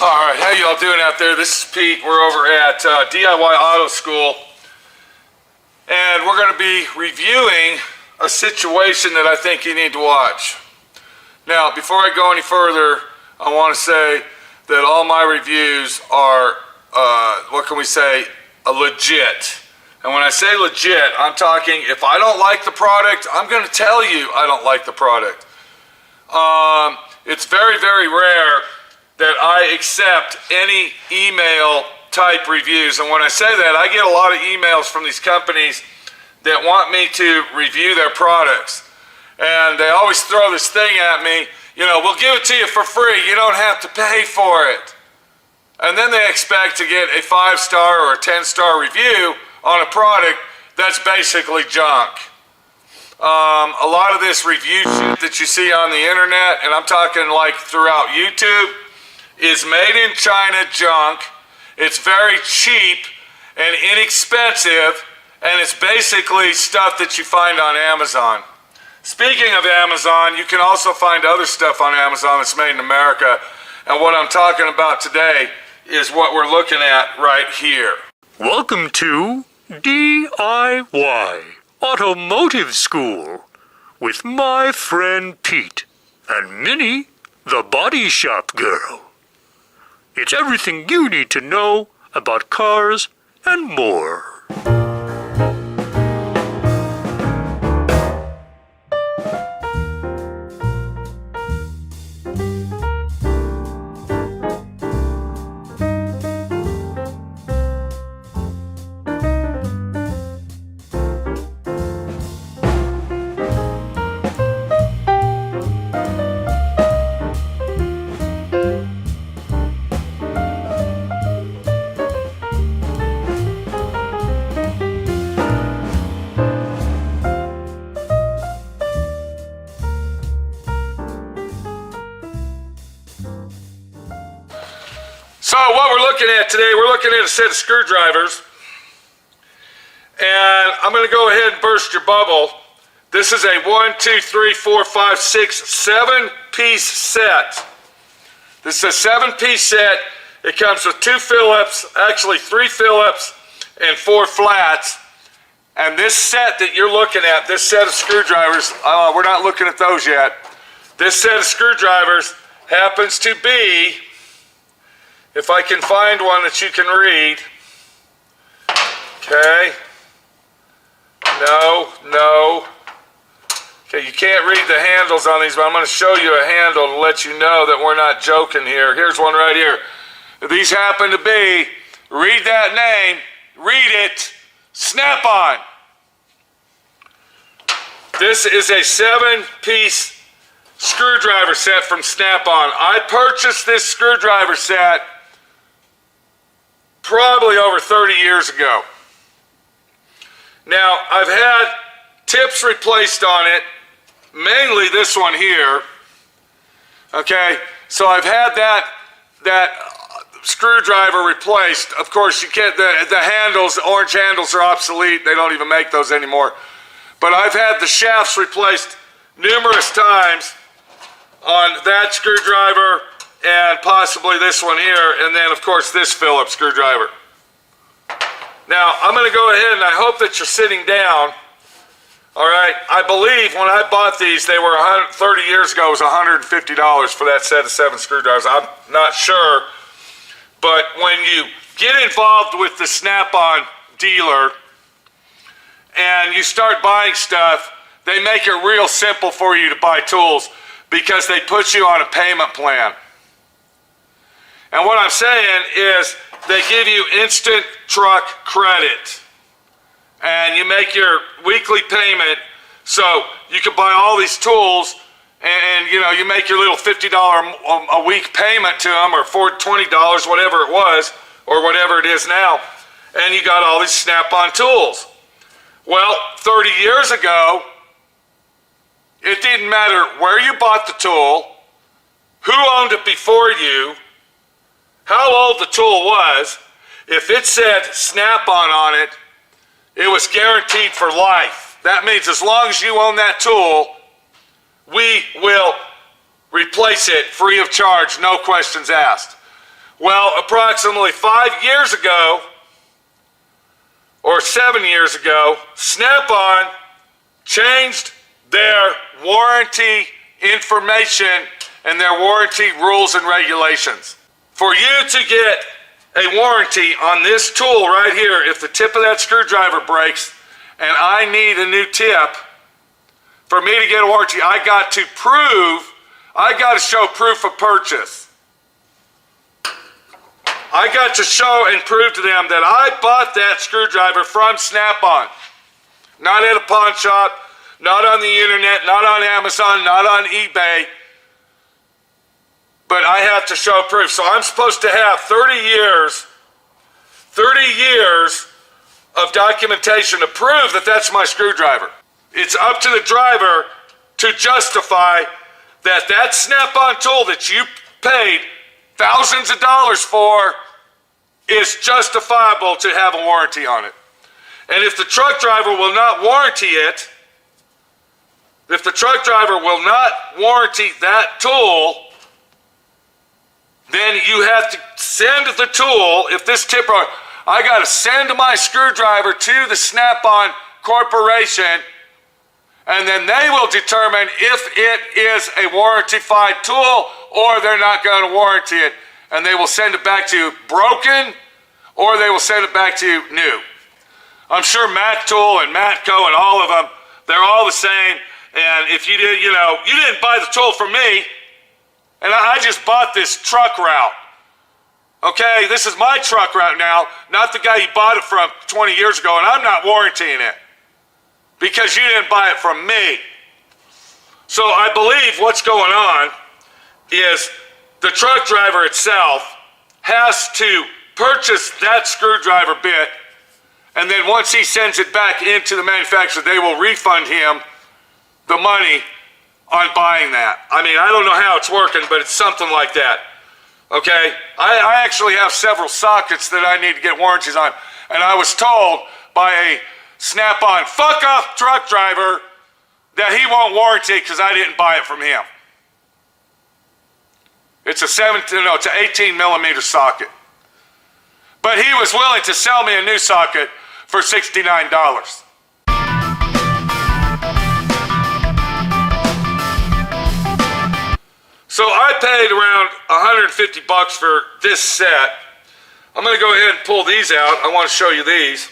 Alright, how y'all doing out there? This is Pete. We're over at D.I.Y Auto School, and we're going to be reviewing a situation that I think you need to watch. Now, before I go any further, I want to say that all my reviews are, legit. And when I say legit, I'm talking, if I don't like the product, I'm going to tell you I don't like the product. It's very, very rare that I accept any email type reviews. And when I say that, I get a lot of emails from these companies that want me to review their products. And they always throw this thing at me, we'll give it to you for free. You don't have to pay for it. And then they expect to get a 5-star or a 10-star review on a product that's basically junk. A lot of this review shit that you see on the internet, and I'm talking like throughout YouTube, is made in China junk. It's very cheap and inexpensive, and it's basically stuff that you find on Amazon. Speaking of Amazon, you can also find other stuff on Amazon that's made in America, and what I'm talking about today is what we're looking at right here. Welcome to D.I.Y. Automotive School with my friend Pete and Minnie, the body shop girl. It's everything you need to know about cars and more. So what we're looking at today, we're looking at a set of screwdrivers, and I'm going to go ahead and burst your bubble. This is a 7-piece set. This is a 7-piece set. It comes with 2 Phillips, actually 3 Phillips and 4 flats. And this set that you're looking at, this set of screwdrivers, we're not looking at those yet. This set of screwdrivers happens to be, if I can find one that you can read. Okay. No. Okay, you can't read the handles on these, but I'm going to show you a handle to let you know that we're not joking here. Here's one right here. These happen to be, read that name, read it, Snap-on. This is a 7-piece screwdriver set from Snap-on. I purchased this screwdriver set probably over 30 years ago. Now, I've had tips replaced on it, mainly this one here. Okay, so I've had that screwdriver replaced. Of course, you can't, the handles, the orange handles are obsolete. They don't even make those anymore. But I've had the shafts replaced numerous times on that screwdriver and possibly this one here, and then of course this Phillips screwdriver. Now, I'm going to go ahead and I hope that you're sitting down. All right, I believe when I bought these, they were 30 years ago, it was $150 for that set of 7 screwdrivers. I'm not sure, but when you get involved with the Snap-on dealer and you start buying stuff, they make it real simple for you to buy tools because they put you on a payment plan. And what I'm saying is they give you instant truck credit. And you make your weekly payment so you can buy all these tools and you make your little $50 a week payment to them, or $20, whatever it was, or whatever it is now, and you got all these Snap-on tools. Well, 30 years ago, it didn't matter where you bought the tool, who owned it before you, how old the tool was. If it said Snap-on on it, it was guaranteed for life. That means as long as you own that tool, we will replace it free of charge, no questions asked. Well, approximately 5 years ago, or 7 years ago, Snap-on changed their warranty information and their warranty rules and regulations. For you to get a warranty on this tool right here, if the tip of that screwdriver breaks and I need a new tip, for me to get a warranty, I got to show proof of purchase. I got to show and prove to them that I bought that screwdriver from Snap-on. Not at a pawn shop, not on the internet, not on Amazon, not on eBay. But I have to show proof. So I'm supposed to have 30 years of documentation to prove that that's my screwdriver. It's up to the driver to justify that that Snap-on tool that you paid thousands of dollars for is justifiable to have a warranty on it. And if the truck driver will not warranty it, if the truck driver will not warranty that tool, then you have to send the tool, if this tip, I got to send my screwdriver to the Snap-on Corporation, and then they will determine if it is a warrantified tool or they're not going to warranty it. And they will send it back to you broken, or they will send it back to you new. I'm sure Matt Tool and Matco and all of them, they're all the same. And if you did, you didn't buy the tool from me, and I just bought this truck route. Okay, this is my truck route now, not the guy you bought it from 20 years ago, and I'm not warrantying it because you didn't buy it from me. So I believe what's going on is the truck driver itself has to purchase that screwdriver bit, and then once he sends it back into the manufacturer, they will refund him the money on buying that. I mean, I don't know how it's working, but it's something like that. Okay? I actually have several sockets that I need to get warranties on, and I was told by a Snap-on fuck off truck driver that he won't warranty because I didn't buy it from him. It's an 18 millimeter socket. But he was willing to sell me a new socket for $69. So I paid around $150 for this set. I'm going to go ahead and pull these out. I want to show you these.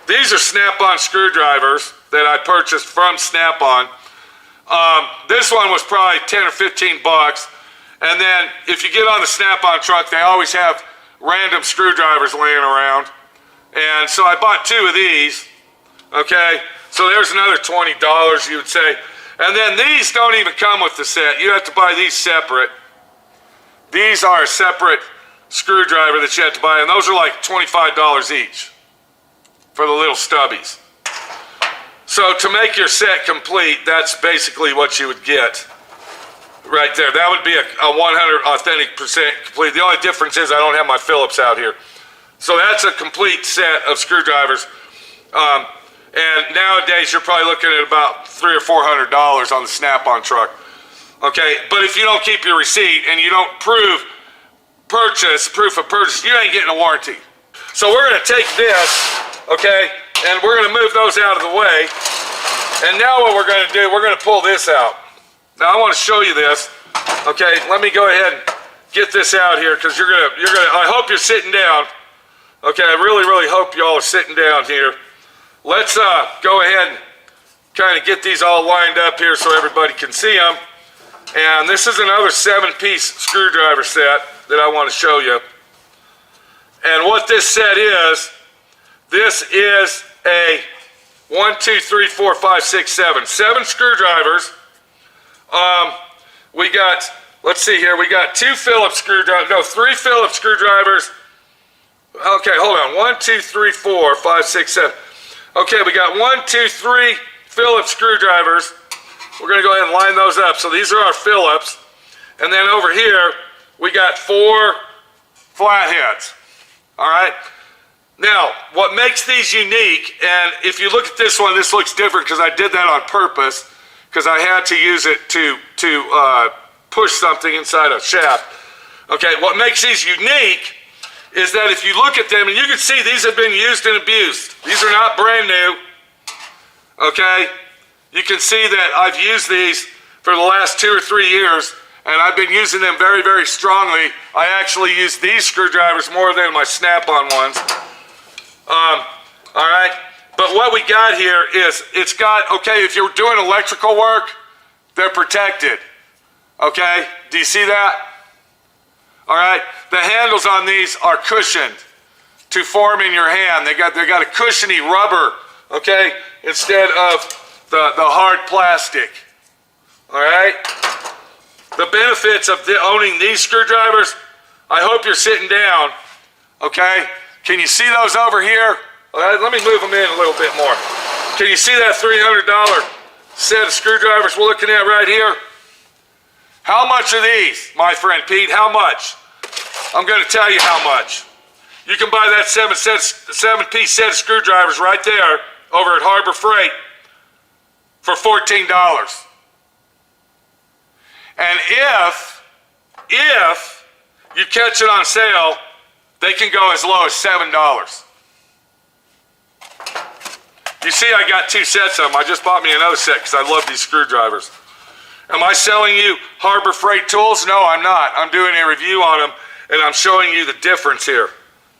These are Snap-on screwdrivers that I purchased from Snap-on. This one was probably 10 or 15 bucks. And then if you get on the Snap-on truck, they always have random screwdrivers laying around. And so I bought 2 of these. Okay, so there's another $20 you would say. And then these don't even come with the set. You have to buy these separate. These are a separate screwdriver that you have to buy, and those are like $25 each for the little stubbies. So to make your set complete, that's basically what you would get right there. That would be a 100 authentic percent complete. The only difference is I don't have my Phillips out here. So that's a complete set of screwdrivers. And nowadays you're probably looking at about $300 or $400 on the Snap-on truck. Okay, but if you don't keep your receipt and you don't proof of purchase, you ain't getting a warranty. So we're gonna take this, okay, and we're gonna move those out of the way. And now what we're gonna do, we're gonna pull this out. Now I wanna show you this. Okay, let me go ahead and get this out here because I hope you're sitting down. Okay, I really hope y'all are sitting down here. Let's go ahead and kind of get these all lined up here so everybody can see them. And this is another 7-piece screwdriver set that I want to show you. And what this set is a 1, 2, 3, 4, 5, 6, 7. 7 screwdrivers. We got, let's see here, we got 2 Phillips screwdrivers, no, 3 Phillips screwdrivers. Okay, hold on, 1, 2, 3, 4, 5, 6, 7. Okay, we got 1, 2, 3 Phillips screwdrivers. We're gonna go ahead and line those up. So these are our Phillips. And then over here, we got 4 flatheads, all right? Now, what makes these unique, and if you look at this one, this looks different because I did that on purpose because I had to use it to push something inside a shaft. Okay, what makes these unique is that if you look at them, and you can see these have been used and abused. These are not brand new. Okay, you can see that I've used these for the last 2 or 3 years, and I've been using them very, very strongly. I actually use these screwdrivers more than my Snap-on ones. All right, but what we got here is it's got, okay, if you're doing electrical work, they're protected. Okay, do you see that? All right, the handles on these are cushioned to form in your hand. They got a cushiony rubber, okay, instead of the hard plastic. All right, the benefits of owning these screwdrivers, I hope you're sitting down, okay? Can you see those over here? All right, let me move them in a little bit more. Can you see that $300 set of screwdrivers we're looking at right here? How much are these, my friend Pete? How much? I'm going to tell you how much. You can buy that 7-piece set of screwdrivers right there over at Harbor Freight for $14. And if you catch it on sale, they can go as low as $7. You see, I got 2 sets of them. I just bought me another set because I love these screwdrivers. Am I selling you Harbor Freight tools? No, I'm not. I'm doing a review on them, and I'm showing you the difference here,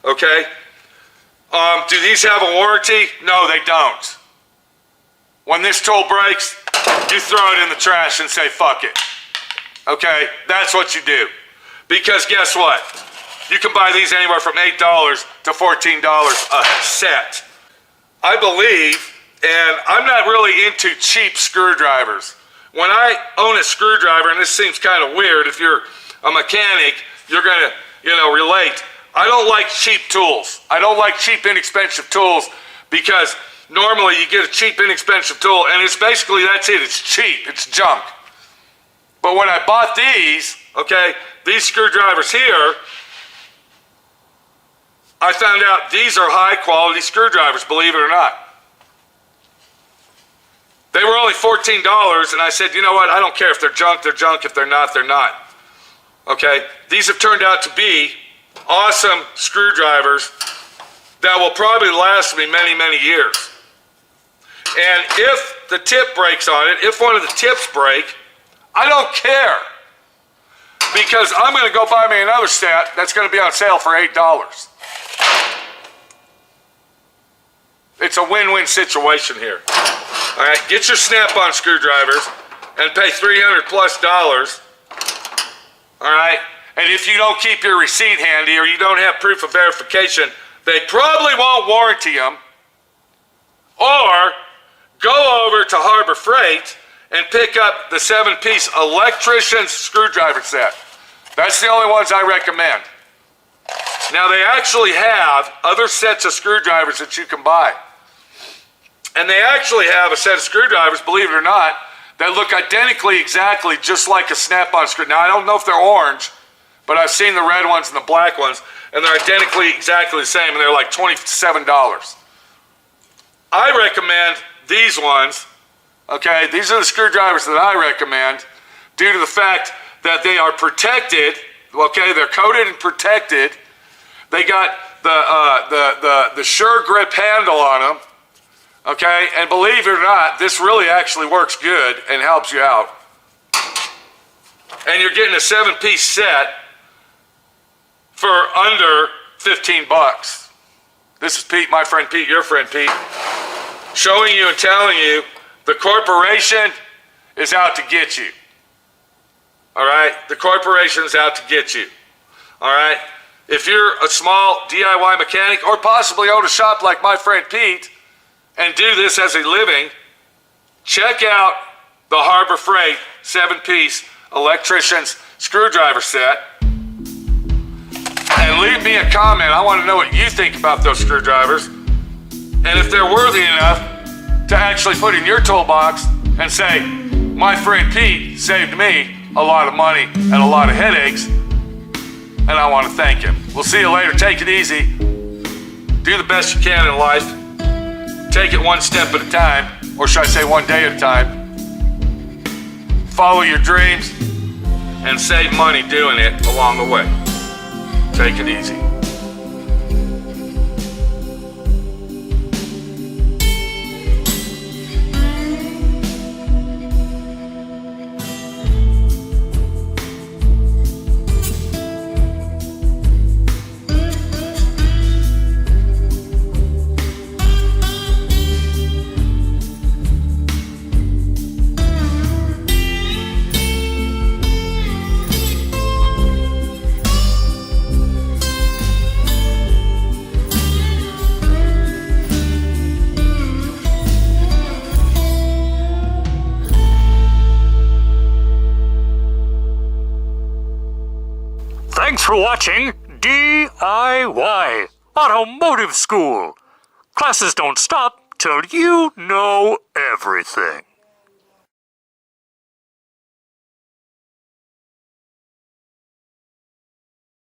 okay? Do these have a warranty? No, they don't. When this tool breaks, you throw it in the trash and say, fuck it. Okay, that's what you do. Because guess what? You can buy these anywhere from $8 to $14 a set. I believe, and I'm not really into cheap screwdrivers. When I own a screwdriver, and this seems kind of weird, if you're a mechanic, you're gonna, relate. I don't like cheap tools. I don't like cheap, inexpensive tools because normally you get a cheap, inexpensive tool and it's basically, that's it, it's cheap, it's junk. But when I bought these, okay, these screwdrivers here, I found out these are high quality screwdrivers, believe it or not. They were only $14 and I said, you know what, I don't care if they're junk, if they're not, they're not. Okay, these have turned out to be awesome screwdrivers that will probably last me many, many years. And if the tip breaks on it, if one of the tips break, I don't care. Because I'm going to go buy me another set that's going to be on sale for $8. It's a win-win situation here. All right, get your Snap-on screwdrivers and pay $300 plus. All right, and if you don't keep your receipt handy or you don't have proof of verification, they probably won't warranty them. Or go over to Harbor Freight and pick up the 7-piece electrician's screwdriver set. That's the only ones I recommend. Now they actually have other sets of screwdrivers that you can buy. And they actually have a set of screwdrivers, believe it or not, that look identically exactly just like a Snap-on screw. Now I don't know if they're orange, but I've seen the red ones and the black ones, and they're identically exactly the same, and they're like $27. I recommend these ones, okay? These are the screwdrivers that I recommend due to the fact that they are protected, okay? They're coated and protected. They got the Sure Grip handle on them, okay? And believe it or not, this really actually works good and helps you out. And you're getting a 7-piece set for under 15 bucks. This is Pete, my friend Pete, your friend Pete, showing you and telling you the corporation is out to get you. All right? The corporation is out to get you. All right? If you're a small DIY mechanic or possibly own a shop like my friend Pete and do this as a living, check out the Harbor Freight 7-piece electrician's screwdriver set and leave me a comment. I want to know what you think about those screwdrivers and if they're worthy enough to actually put in your toolbox and say, my friend Pete saved me a lot of money and a lot of headaches, and I want to thank him. We'll see you later. Take it easy. Do the best you can in life. Take it one step at a time, or should I say one day at a time. Follow your dreams and save money doing it along the way. Take it easy. Thanks for watching D.I.Y. Automotive School. Classes don't stop till you know everything.